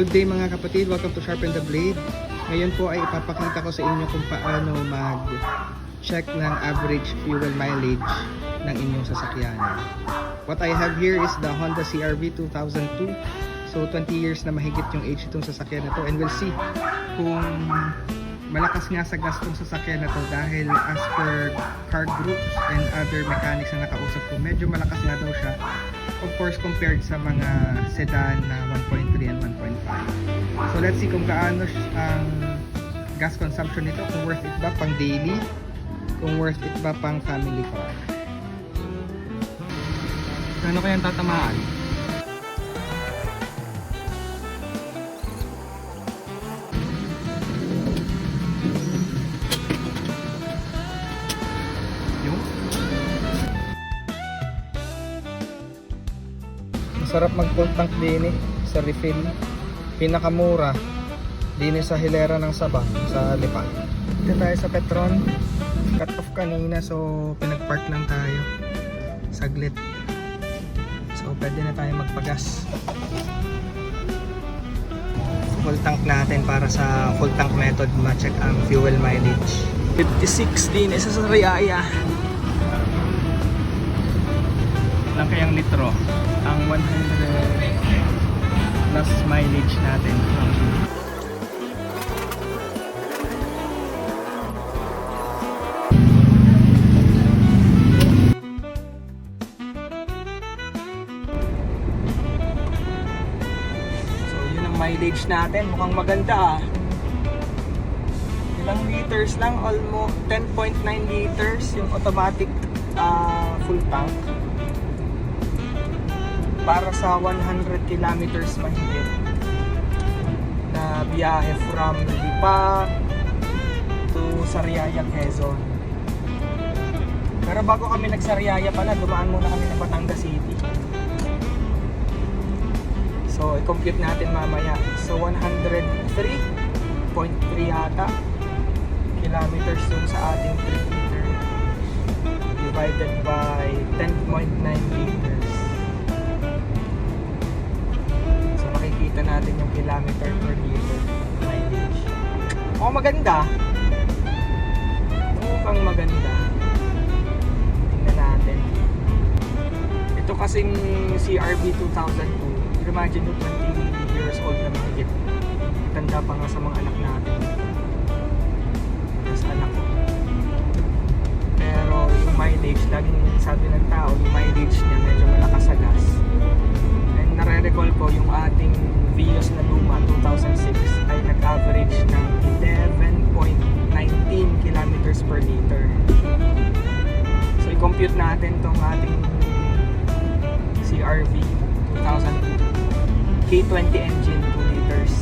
Good day mga kapatid, welcome to Sharpen the Blade. Ngayon po ay ipapakita ko sa inyo kung paano mag-check ng average fuel mileage ng inyong sasakyan. What I have here is the Honda CR-V 2002. So 20 years na mahigit yung age itong sasakyan na to, and we'll see kung malakas nga sa gas itong sasakyan na to dahil as per car groups and other mechanics na nakausap ko, medyo malakas nga daw siya, of course compared sa mga sedan na 1.3 and 1.5. So let's see kung gaano ang gas consumption nito, kung worth it ba pang daily, kung worth it ba pang family car. Ano kayang tatamaan? Masarap mag-full tank din sa refill. Pinakamura din sa hilera ng Sabang sa Lipan. Dito tayo sa Petron. Cut off kanina, so pinag-park lang tayo saglit. So pwede na tayo magpagas. Full tank natin para sa full tank method ma-check ang fuel mileage. 56 din isa sa Riyaya. Lang kayang litro ang 100 plus mileage natin. So yun ang mileage natin, mukhang maganda ah. Ilang liters lang, almost 10.9 liters yung automatic full tank para sa 100 kilometers mahigit na biyahe from Lipa to Sariaya, Quezon. Pero bago kami nagsariaya pala, dumaan muna kami ng Batangas City. So i-compute natin mamaya. So 103.3 yata kilometers dun sa ating 3 liter divided by 10.9 liters. Kita natin yung kilometer per liter mileage. Oh, maganda. Mukhang maganda. Tingnan natin. Ito kasing CR-V 2002. Imagine yung 20 years old na mahigit. Tanda pa nga sa mga anak natin. Sa anak ko. Pero yung mileage, laging sabi ng tao, yung mileage niya medyo malakas sa gas. Nare-recall ko yung ating Vios na luma 2006 ay nag-average ng 11.19 kilometers per liter. So i-compute natin tong ating CR-V 2002 K20 engine 2 liters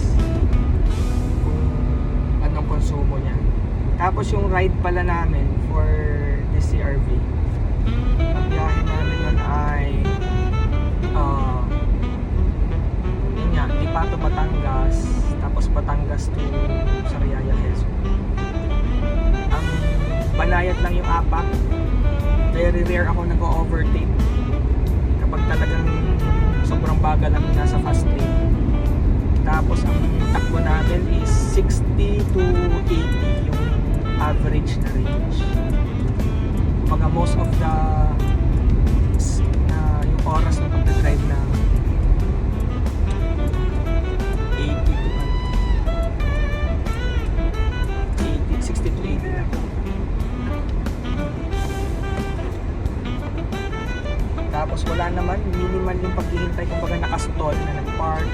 kung anong konsumo niya. Tapos yung ride pala namin for this CR-V, ang biyahe namin nun ay Lipa to Batangas, tapos Batangas to Sariaya, Quezon. Ang banayad lang yung apak. Very rare ako nag-overtake kapag talagang sobrang bagal ang nasa fast lane. Tapos ang takbo natin is 60 to 80 yung average na range. Mga most of the yung oras na pag-drive na 60 to 80 lang. Tapos wala naman, minimal yung paghihintay, kumbaga nakastall na nag-park.